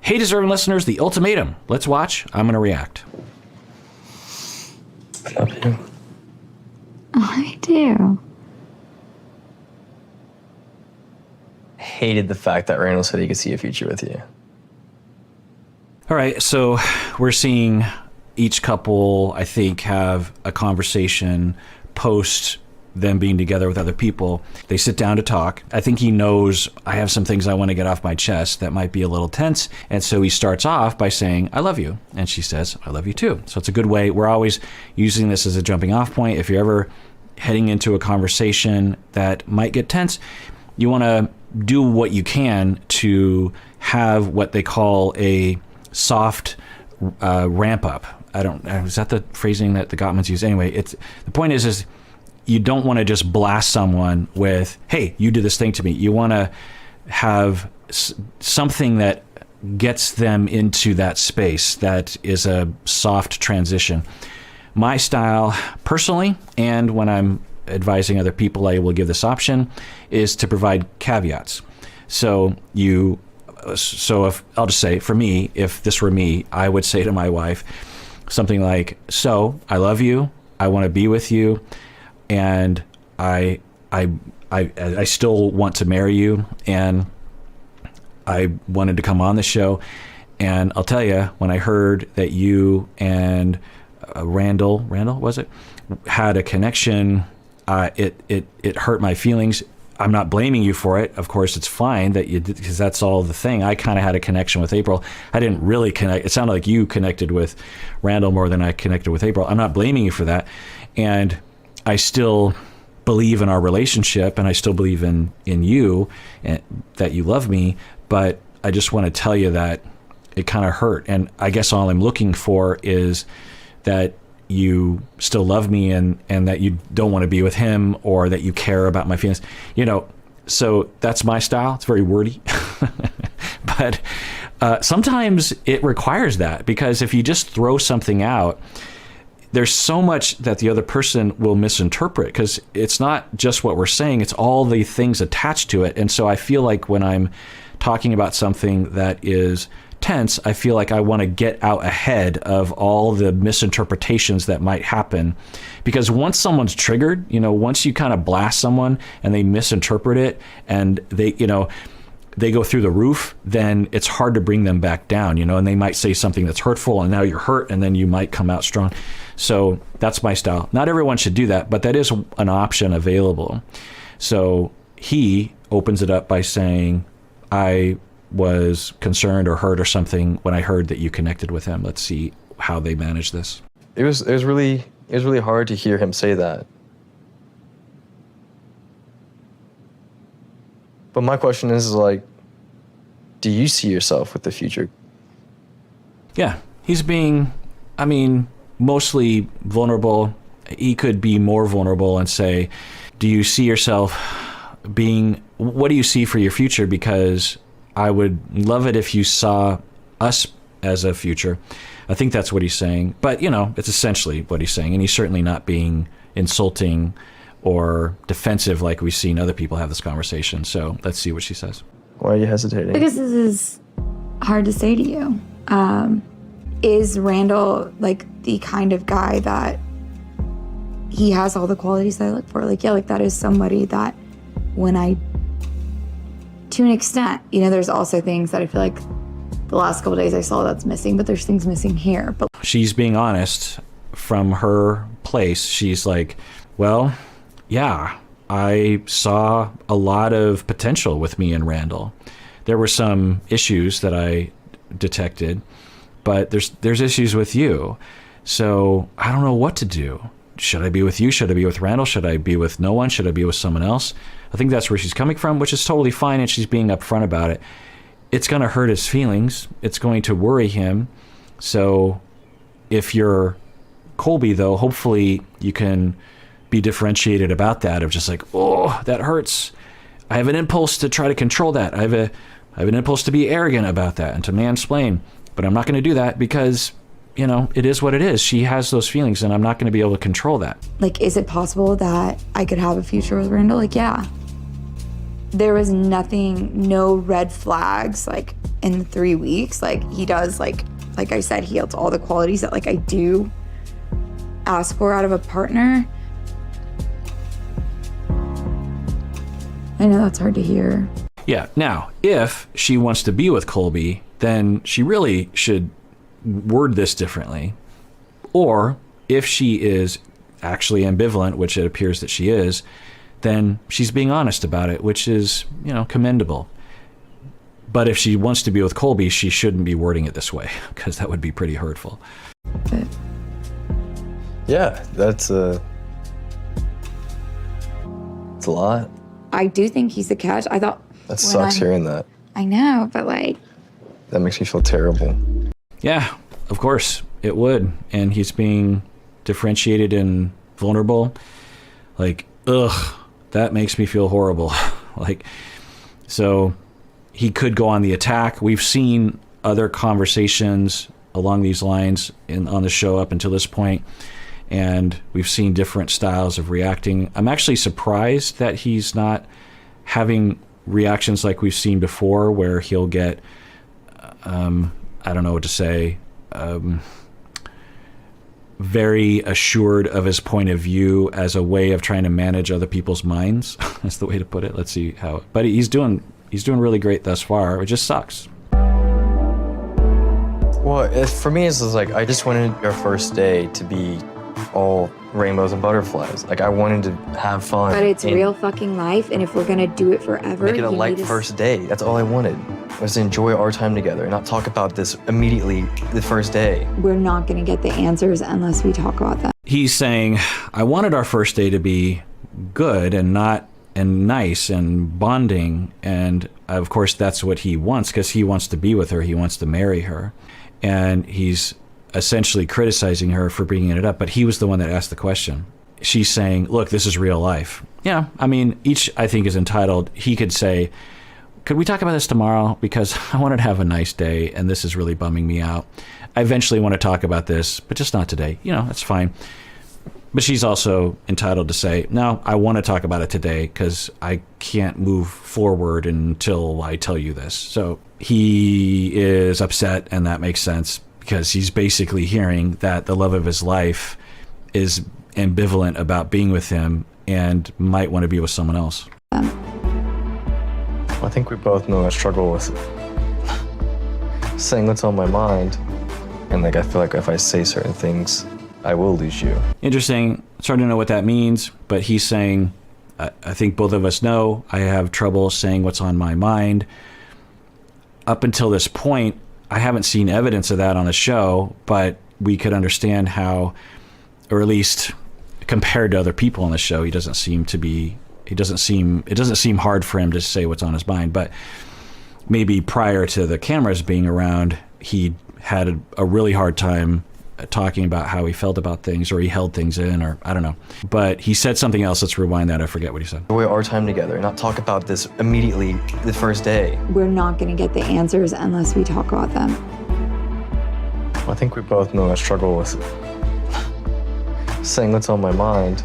Hey, deserving listeners, the ultimatum. Let's watch. I'm going to react. I love you. I do. Hated the fact that Randall said he could see a future with you. All right, so we're seeing each couple, I think, have a conversation post them being together with other people. They sit down to talk. I think he knows I have some things I want to get off my chest that might be a little tense. And so he starts off by saying, I love you. And she says, I love you too. So it's a good way. We're always using this as a jumping off point. If you're ever heading into a conversation that might get tense, you want to do what you can to have what they call a soft ramp up. Is that the phrasing that the Gottmans use? Anyway, the point is you don't want to just blast someone with, hey, you did this thing to me. You want to have something that gets them into that space that is a soft transition. My style, personally, and when I'm advising other people, I will give this option, is to provide caveats. So if I'll just say, for me, if this were me, I would say to my wife something like, so I love you, I want to be with you, and I still want to marry you, and I wanted to come on the show. And I'll tell you, when I heard that you and Randall was it, had a connection, it hurt my feelings. I'm not blaming you for it. Of course, it's fine that you did, because that's all the thing. I kind of had a connection with April. I didn't really connect. It sounded like you connected with Randall more than I connected with April. I'm not blaming you for that. And I still believe in our relationship, and I still believe in you, and that you love me. But I just want to tell you that it kind of hurt. And I guess all I'm looking for is that you still love me, and that you don't want to be with him, or that you care about my feelings. So that's my style. It's very wordy. But sometimes it requires that, because if you just throw something out, there's so much that the other person will misinterpret, because it's not just what we're saying, it's all the things attached to it. And so I feel like when I'm talking about something that is tense, I feel like I want to get out ahead of all the misinterpretations that might happen. Because once someone's triggered, once you kind of blast someone and they misinterpret it, and they go through the roof, then it's hard to bring them back down, and they might say something that's hurtful, and now you're hurt, and then you might come out strong. So that's my style. Not everyone should do that, but that is an option available. So he opens it up by saying, I was concerned or hurt or something when I heard that you connected with him. Let's see how they manage this. It was really hard to hear him say that. But my question is do you see yourself with the future? Yeah, he's being, mostly vulnerable. He could be more vulnerable and say, do you see yourself what do you see for your future? Because I would love it if you saw us as a future. I think that's what he's saying. But, it's essentially what he's saying. And he's certainly not being insulting or defensive like we've seen other people have this conversation. So let's see what she says. Why are you hesitating? Because this is hard to say to you. Is Randall the kind of guy that he has all the qualities that I look for? That is somebody that to an extent, there's also things that I feel like the last couple of days I saw that's missing, but there's things missing here. But she's being honest from her place. She's like, well, yeah, I saw a lot of potential with me and Randall. There were some issues that I detected, but there's issues with you. So I don't know what to do. Should I be with you? Should I be with Randall? Should I be with no one? Should I be with someone else? I think that's where she's coming from, which is totally fine, and she's being upfront about it. It's going to hurt his feelings. It's going to worry him. So if you're Colby, though, hopefully you can be differentiated about that, of just oh, that hurts. I have an impulse to try to control that. I have an impulse to be arrogant about that and to mansplain, but I'm not going to do that because, it is what it is. She has those feelings, and I'm not going to be able to control that. Is it possible that I could have a future with Randall? Yeah. There was nothing, no red flags, like in the 3 weeks. Like he does, like I said, he has all the qualities that like I do ask for out of a partner. I know that's hard to hear. Yeah. Now, if she wants to be with Colby, then she really should word this differently. Or if she is actually ambivalent, which it appears that she is, then she's being honest about it, which is, you know, commendable. But if she wants to be with Colby, she shouldn't be wording it this way, because that would be pretty hurtful. But Yeah, it's a lot. I do think he's a catch. I thought That sucks hearing that. I know, but like, That makes me feel terrible. Yeah, of course it would. And he's being differentiated and vulnerable. Like, ugh, that makes me feel horrible. Like, so he could go on the attack. We've seen other conversations along these lines on the show up until this point, and we've seen different styles of reacting. I'm actually surprised that he's not having reactions like we've seen before, where he'll get, I don't know what to say, very assured of his point of view as a way of trying to manage other people's minds. That's the way to put it. Let's see how. But he's doing really great thus far. It just sucks. Well, for me, it's just like I just wanted our first day to be all rainbows and butterflies. Like I wanted to have fun. but it's real fucking life, and if we're gonna do it forever, Make it a you light need to first day. That's all I wanted. Was to enjoy our time together and not talk about this immediately the first day. We're not gonna get the answers unless we talk about them. He's saying, I wanted our first day to be good and nice and bonding. And of course, that's what he wants, because he wants to be with her. He wants to marry her. And he's essentially criticizing her for bringing it up. But he was the one that asked the question. She's saying, look, this is real life. Yeah, I mean, each, I think, is entitled. He could say, could we talk about this tomorrow? Because I wanted to have a nice day, and this is really bumming me out. I eventually want to talk about this, but just not today. You know, that's fine. But she's also entitled to say, no, I want to talk about it today because I can't move forward until I tell you this. So he is upset, and that makes sense, because he's basically hearing that the love of his life is ambivalent about being with him and might want to be with someone else. I think we both know I struggle with saying what's on my mind. And like I feel like if I say certain things, I will lose you. Interesting. It's hard to know what that means, but he's saying, I think both of us know I have trouble saying what's on my mind. Up until this point, I haven't seen evidence of that on the show, but we could understand how, or at least compared to other people on the show, it doesn't seem hard for him to say what's on his mind. But maybe prior to the cameras being around, he had a really hard time talking about how he felt about things, or he held things in, or I don't know. But he said something else. Let's rewind that. I forget what he said. Enjoy our time together and not talk about this immediately the first day. We're not gonna get the answers unless we talk about them. I think we both know I struggle with saying what's on my mind.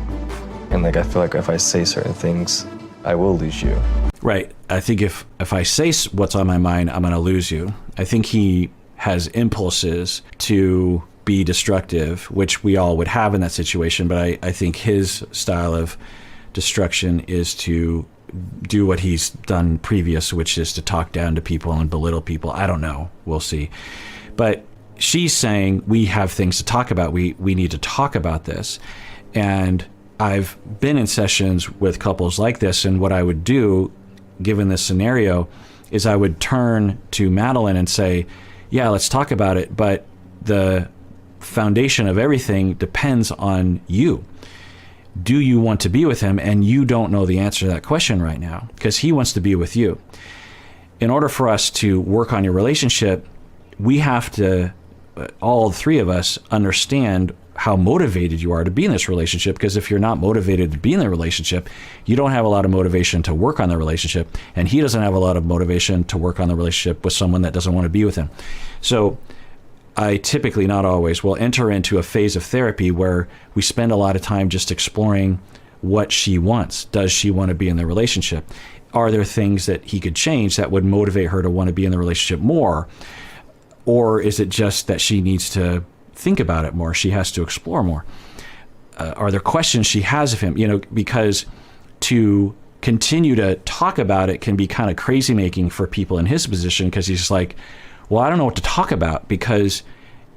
And like I feel like if I say certain things, I will lose you. Right. I think if I say what's on my mind, I'm going to lose you. I think he has impulses to be destructive, which we all would have in that situation. But I think his style of destruction is to do what he's done previous, which is to talk down to people and belittle people. I don't know. We'll see. But she's saying we have things to talk about. We need to talk about this. And I've been in sessions with couples like this, and what I would do, given this scenario, is I would turn to Madeline and say, yeah, let's talk about it, but the foundation of everything depends on you. Do you want to be with him? And you don't know the answer to that question right now, because he wants to be with you. In order for us to work on your relationship, we have to, all three of us, understand how motivated you are to be in this relationship, because if you're not motivated to be in the relationship, you don't have a lot of motivation to work on the relationship, and he doesn't have a lot of motivation to work on the relationship with someone that doesn't want to be with him. So I typically, not always, will enter into a phase of therapy where we spend a lot of time just exploring what she wants. Does she want to be in the relationship? are there things that he could change that would motivate her to want to be in the relationship more? Or is it just that she needs to think about it more? She has to explore more. Are there questions she has of him? Because to continue to talk about it can be kind of crazy making for people in his position, because he's like, well, I don't know what to talk about, because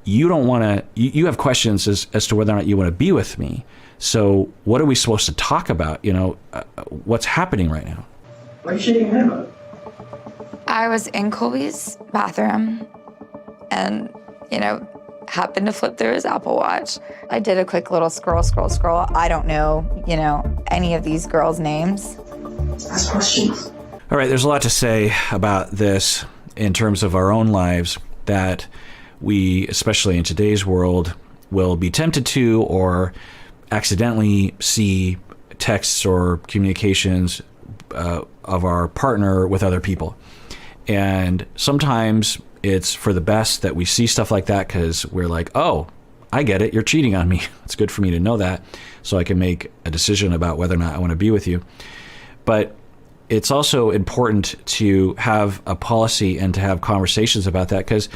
you don't want to, you have questions as to whether or not you want to be with me. So what are we supposed to talk about? What's happening right now? Why are you shaking your head about it? I was in Colby's bathroom and, happened to flip through his Apple Watch. I did a quick little scroll. I don't know, any of these girls' names. Ask questions. All right, there's a lot to say about this in terms of our own lives that we, especially in today's world, will be tempted to or accidentally see texts or communications of our partner with other people. And sometimes it's for the best that we see stuff like that, because we're like, oh, I get it, you're cheating on me. It's good for me to know that so I can make a decision about whether or not I want to be with you. But it's also important to have a policy and to have conversations about that, because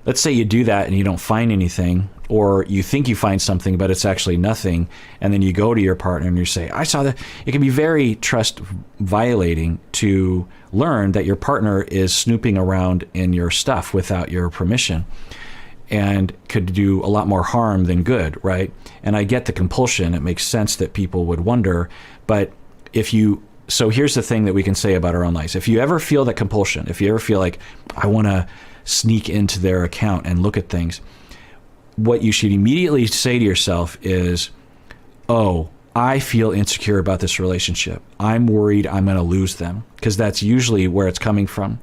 let's say you do that and you don't find anything, or you think you find something, but it's actually nothing. And then you go to your partner and you say, I saw that. It can be very trust violating to learn that your partner is snooping around in your stuff without your permission, and could do a lot more harm than good, right? And I get the compulsion. It makes sense that people would wonder, but so here's the thing that we can say about our own lives. If you ever feel that compulsion, if you ever feel like, I want to sneak into their account and look at things, what you should immediately say to yourself is, oh, I feel insecure about this relationship. I'm worried I'm going to lose them, because that's usually where it's coming from.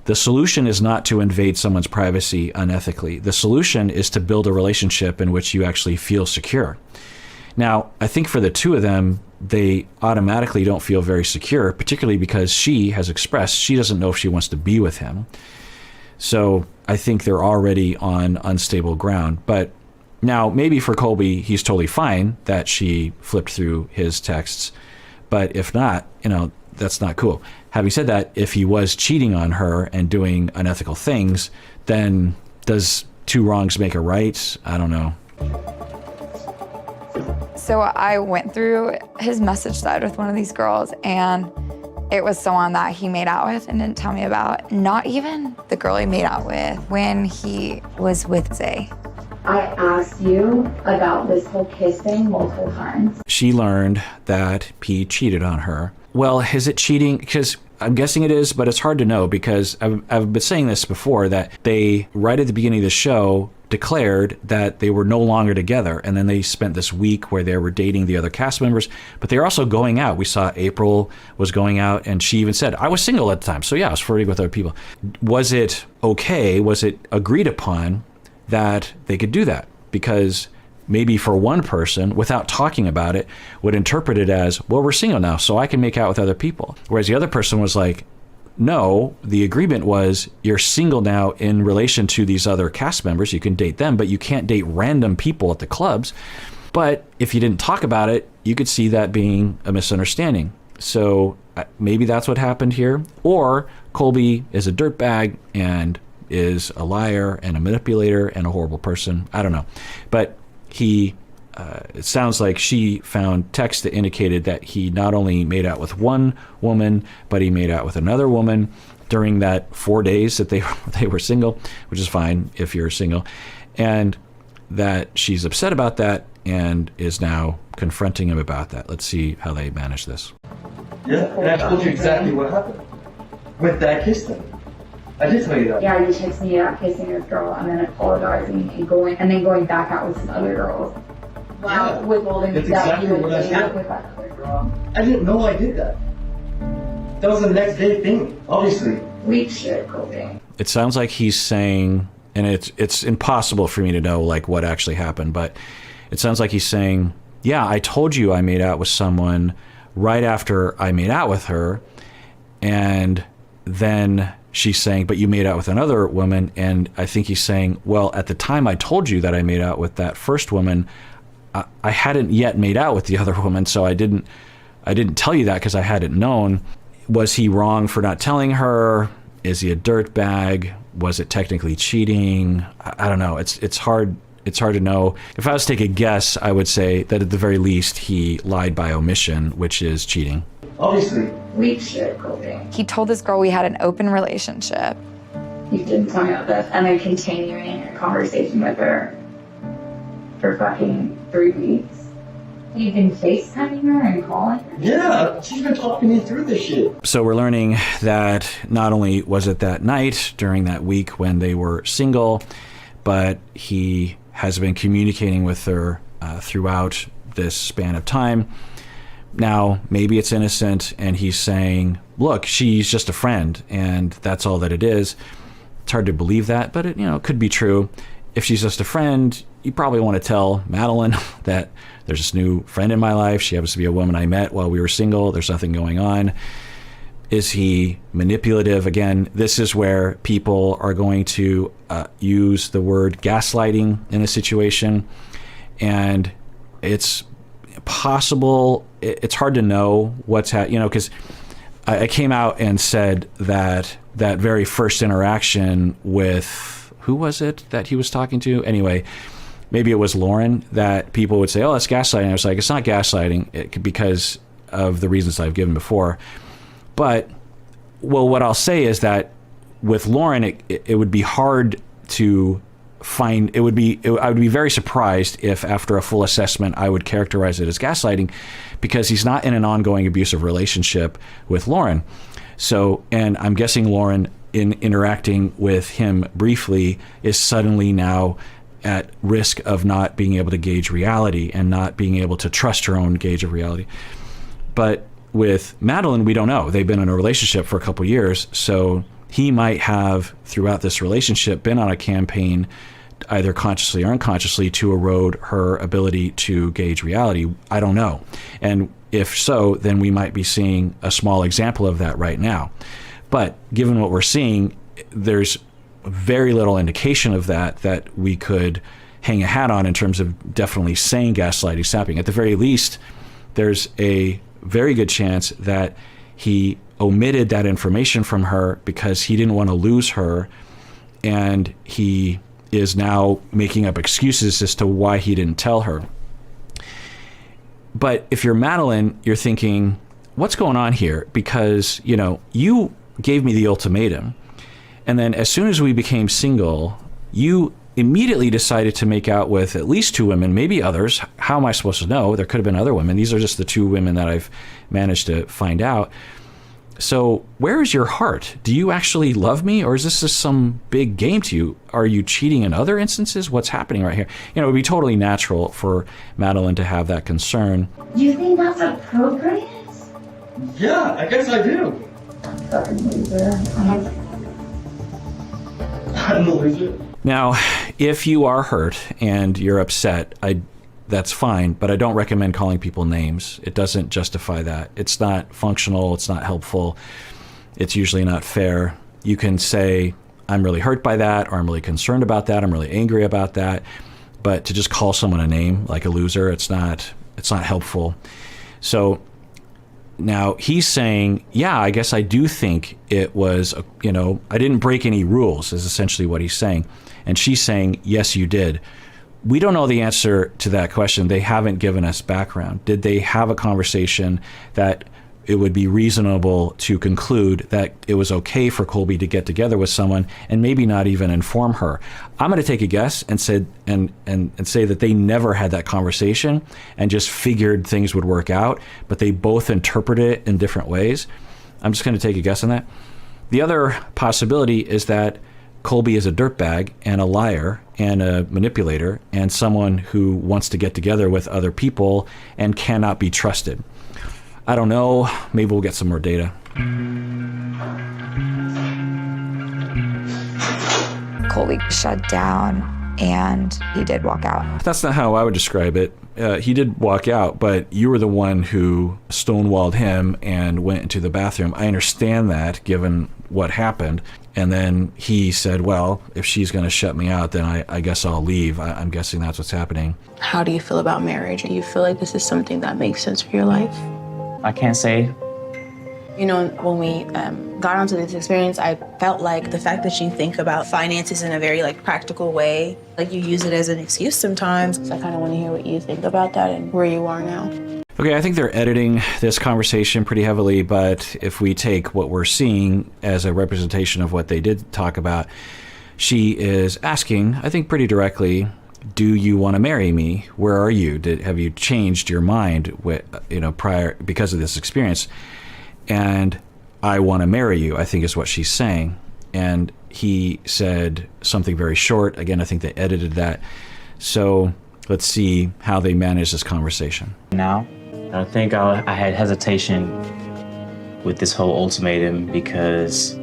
The solution is not to invade someone's privacy unethically. The solution is to build a relationship in which you actually feel secure. Now, I think for the two of them, they automatically don't feel very secure, particularly because she has expressed she doesn't know if she wants to be with him. So I think they're already on unstable ground. But now, maybe for Colby, he's totally fine that she flipped through his texts. But if not, that's not cool. Having said that, if he was cheating on her and doing unethical things, then does two wrongs make a right? I don't know. So I went through his message thread with one of these girls, and it was someone that he made out with and didn't tell me about. Not even the girl he made out with when he was with Zay. I asked you about this whole kiss thing multiple times. She learned that P cheated on her. Well, is it cheating? Because I'm guessing it is, but it's hard to know, because I've been saying this before, that they, right at the beginning of the show, declared that they were no longer together, and then they spent this week where they were dating the other cast members, but they were also going out. We saw April was going out, and she even said, I was single at the time, so yeah, I was flirting with other people. Was it okay? Was it agreed upon that they could do that? Because maybe for one person, without talking about it, would interpret it as, well, we're single now, so I can make out with other people. Whereas the other person was like, no, the agreement was you're single now in relation to these other cast members. You can date them, but you can't date random people at the clubs. But if you didn't talk about it, you could see that being a misunderstanding. So maybe that's what happened here. Or Colby is a dirtbag and is a liar and a manipulator and a horrible person. I don't know. But it sounds like she found texts that indicated that he not only made out with one woman, but he made out with another woman during that 4 days that they were single, which is fine if you're single, and that she's upset about that and is now confronting him about that. Let's see how they manage this. Yeah, and I told you exactly what happened with that kiss thing. I did tell you that. Yeah, you text me about kissing this girl and then apologizing and going back out with some other girls. Wow, Yeah, withholding that's that exactly you what I would said. with that other girl. I didn't know I did that. That was the next day thing, obviously. Weak shit, Colby. It sounds like he's saying, and it's impossible for me to know like what actually happened, but it sounds like he's saying, yeah, I told you I made out with someone right after I made out with her, and then she's saying, but you made out with another woman, and I think he's saying, well, at the time I told you that I made out with that first woman, I hadn't yet made out with the other woman, so I didn't tell you that because I hadn't known. Was he wrong for not telling her? Is he a dirtbag? Was it technically cheating? I don't know. It's hard. It's hard to know. If I was to take a guess, I would say that at the very least he lied by omission, which is cheating. Obviously. Weak shit, Colby. He told this girl we had an open relationship. You didn't tell me about this, and then continuing a conversation with her for fucking 3 weeks. You've been FaceTiming her and calling her? Yeah, she's been talking me through this shit. So we're learning that not only was it that night during that week when they were single, but he has been communicating with her throughout this span of time. Now, maybe it's innocent and he's saying, look, she's just a friend and that's all that it is. It's hard to believe that, but it could be true. If she's just a friend, you probably want to tell Madeline that there's this new friend in my life. She happens to be a woman I met while we were single. There's nothing going on. Is he manipulative? Again, this is where people are going to use the word gaslighting in a situation. And it's possible, it's hard to know what's happening, because I came out and said that that very first interaction with, who was it that he was talking to? Anyway, maybe it was Lauren, that people would say, oh, that's gaslighting. I was like, it's not gaslighting because of the reasons I've given before. But, well, what I'll say is that with Lauren, it would be hard to find, I would be very surprised if after a full assessment, I would characterize it as gaslighting, because he's not in an ongoing abusive relationship with Lauren. So, and I'm guessing Lauren, in interacting with him briefly, is suddenly now at risk of not being able to gauge reality and not being able to trust her own gauge of reality. But with Madeline, we don't know. They've been in a relationship for a couple years, so he might have, throughout this relationship, been on a campaign, either consciously or unconsciously, to erode her ability to gauge reality. I don't know. And if so, then we might be seeing a small example of that right now. But given what we're seeing, there's very little indication of that we could hang a hat on in terms of definitely saying gaslighting is happening. At the very least, there's a very good chance that he omitted that information from her because he didn't want to lose her, and he is now making up excuses as to why he didn't tell her. But if you're Madeline, you're thinking, what's going on here? Because, you gave me the ultimatum, and then as soon as we became single, you immediately decided to make out with at least 2 women, maybe others. How am I supposed to know? There could have been other women. These are just the 2 women that I've managed to find out. So where is your heart? Do you actually love me, or is this just some big game to you? Are you cheating in other instances? What's happening right here? It would be totally natural for Madeline to have that concern. You think that's appropriate? Yeah, I guess I do. Fucking loser. I'm the loser. Now, if you are hurt and you're upset, that's fine, but I don't recommend calling people names. It doesn't justify that. It's not functional. It's not helpful. It's usually not fair. You can say, I'm really hurt by that, or I'm really concerned about that, I'm really angry about that. But to just call someone a name, like a loser, it's not helpful. So now he's saying, yeah, I guess I do think it was, I didn't break any rules, is essentially what he's saying. And she's saying, yes, you did. We don't know the answer to that question. They haven't given us background. Did they have a conversation that it would be reasonable to conclude that it was okay for Colby to get together with someone and maybe not even inform her? I'm going to take a guess and say that they never had that conversation and just figured things would work out, but they both interpreted it in different ways. I'm just going to take a guess on that. The other possibility is that Colby is a dirtbag and a liar and a manipulator and someone who wants to get together with other people and cannot be trusted. I don't know. Maybe we'll get some more data. Colby shut down and he did walk out. That's not how I would describe it. He did walk out, but you were the one who stonewalled him and went into the bathroom. I understand that, given what happened. And then he said, well, if she's going to shut me out, then I guess I'll leave. I'm guessing that's what's happening. How do you feel about marriage? Do you feel like this is something that makes sense for your life? I can't say You know, when we got onto this experience, I felt like the fact that you think about finances in a very like practical way, like you use it as an excuse sometimes. So I kind of want to hear what you think about that and where you are now. Okay, I think they're editing this conversation pretty heavily, but if we take what we're seeing as a representation of what they did talk about, she is asking, I think pretty directly, do you want to marry me? Where are you? Have you changed your mind prior because of this experience? And I want to marry you, I think is what she's saying. And he said something very short. Again, I think they edited that. So let's see how they manage this conversation. Now, I think I had hesitation with this whole ultimatum because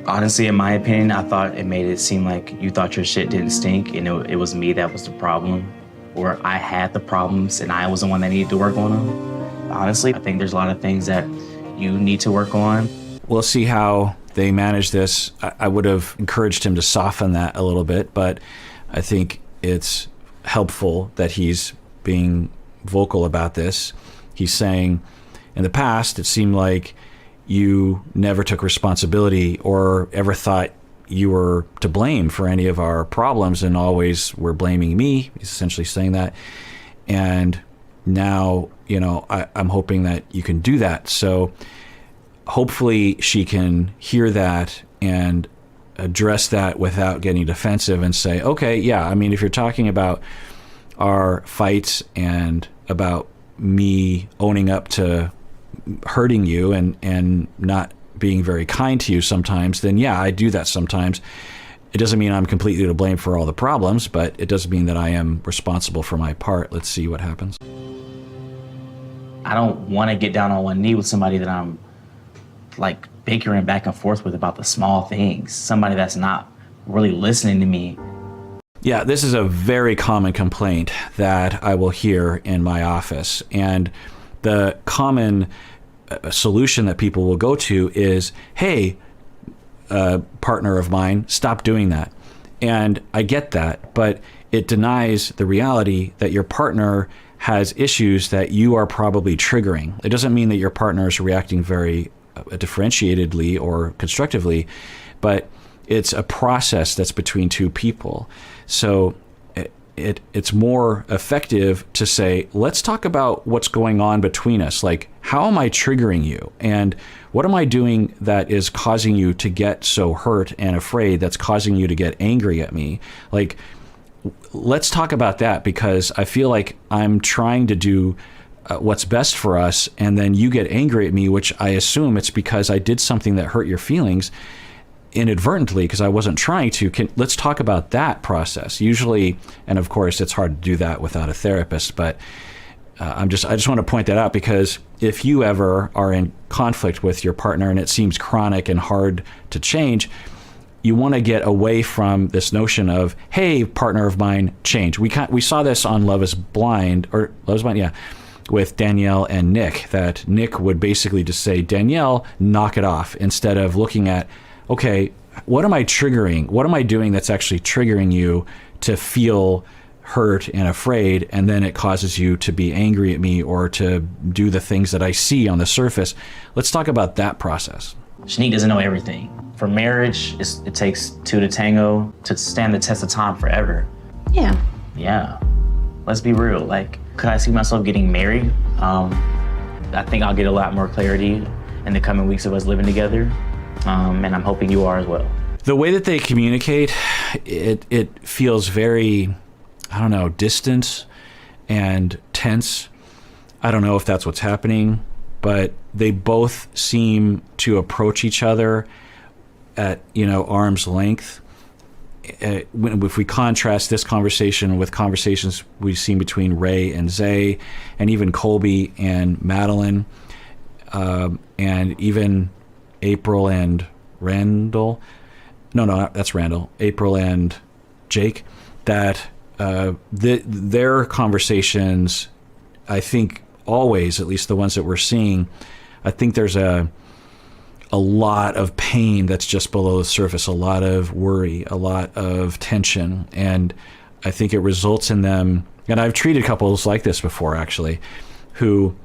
honestly, in my opinion, I thought it made it seem like you thought your shit didn't stink and it was me that was the problem, or I had the problems and I was the one that needed to work on them. Honestly, I think there's a lot of things that you need to work on. We'll see how they manage this. I would have encouraged him to soften that a little bit, but I think it's helpful that he's being vocal about this. He's saying, in the past, it seemed like you never took responsibility or ever thought you were to blame for any of our problems and always were blaming me. He's essentially saying that. And now, I'm hoping that you can do that. So hopefully she can hear that and address that without getting defensive and say, okay, yeah, I mean, if you're talking about our fights and about me owning up to hurting you and not being very kind to you sometimes, then yeah, I do that sometimes. It doesn't mean I'm completely to blame for all the problems, but it does mean that I am responsible for my part. Let's see what happens. I don't want to get down on one knee with somebody that I'm like bickering back and forth with about the small things. Somebody that's not really listening to me. Yeah, this is a very common complaint that I will hear in my office. And the common solution that people will go to is, hey, partner of mine, stop doing that. And I get that, but it denies the reality that your partner has issues that you are probably triggering. It doesn't mean that your partner is reacting very differentiatedly or constructively, but it's a process that's between two people. So it's more effective to say, let's talk about what's going on between us. Like, how am I triggering you? And what am I doing that is causing you to get so hurt and afraid, that's causing you to get angry at me? Like, let's talk about that, because I feel like I'm trying to do what's best for us, and then you get angry at me, which I assume it's because I did something that hurt your feelings inadvertently because I wasn't trying to. Let's talk about that process. Usually, and of course, it's hard to do that without a therapist, but I just want to point that out, because if you ever are in conflict with your partner and it seems chronic and hard to change, you want to get away from this notion of, hey, partner of mine, change. We saw this on Love is Blind, or Love is Blind, yeah, with Danielle and Nick, that Nick would basically just say, Danielle, knock it off, instead of looking at, okay, what am I triggering? What am I doing that's actually triggering you to feel hurt and afraid, and then it causes you to be angry at me or to do the things that I see on the surface? Let's talk about that process. Shanique doesn't know everything. For marriage, it takes two to tango, to stand the test of time forever. Yeah. Yeah. Let's be real. Like, could I see myself getting married? I think I'll get a lot more clarity in the coming weeks of us living together. And I'm hoping you are as well. The way that they communicate, it feels very, I don't know, distant and tense. I don't know if that's what's happening, but they both seem to approach each other at, arm's length. If we contrast this conversation with conversations we've seen between Ray and Zay, and even Colby and Madeline, and even April and Randall. No, that's Randall. April and Jake. That their conversations, I think always, at least the ones that we're seeing, I think there's a lot of pain that's just below the surface, a lot of worry, a lot of tension. And I think it results in them, and I've treated couples like this before actually, who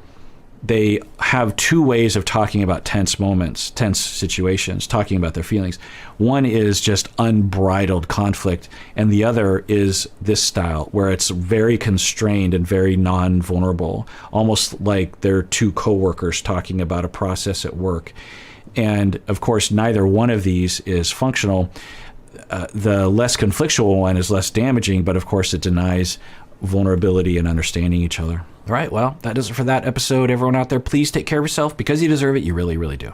they have two ways of talking about tense moments, tense situations, talking about their feelings. One is just unbridled conflict, and the other is this style where it's very constrained and very non-vulnerable, almost like they're two coworkers talking about a process at work. And of course, neither one of these is functional. The less conflictual one is less damaging, but of course it denies vulnerability and understanding each other. All right, well, that does it for that episode. Everyone out there, please take care of yourself because you deserve it. You really, really do.